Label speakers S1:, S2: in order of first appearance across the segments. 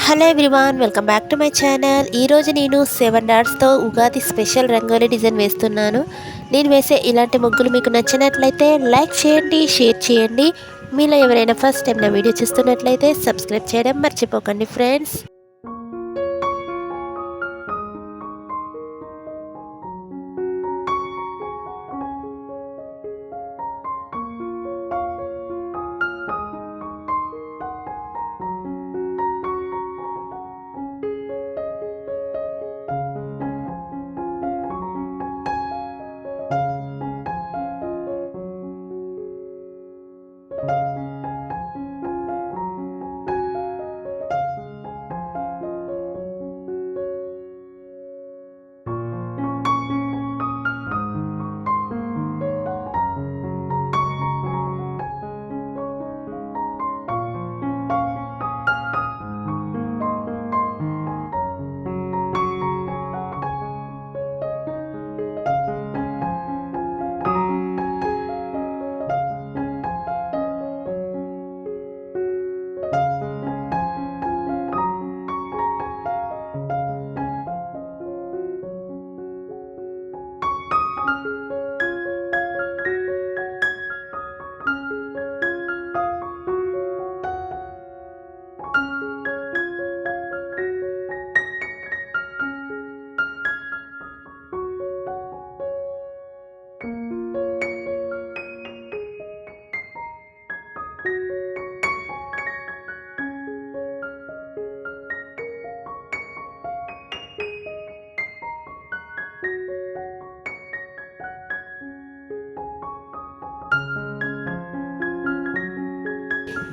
S1: Hello everyone, welcome back to my channel. ఈరోజు నేను 7 డాట్స్తో Ugadi special rangoli design వేస్తున్నాను. నేను వేసే ఇలాంటి ముగ్గులు మీకు నచ్చినట్లయితే లైక్ చేయండి, షేర్ చేయండి. మీలో ఎవరైనా ఫస్ట్ టైం నా వీడియో చూస్తున్నట్లయితే సబ్స్క్రైబ్ చేయడం మర్చిపోకండి ఫ్రెండ్స్.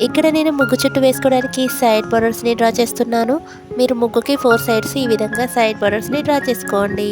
S1: ఇక్కడ నేను ముగ్గు చుట్టూ వేసుకోవడానికి సైడ్ బోర్డర్స్ని డ్రా చేస్తున్నాను. మీరు ముగ్గుకి 4 సైడ్స్ ఈ విధంగా సైడ్ బోర్డర్స్ని డ్రా చేసుకోండి.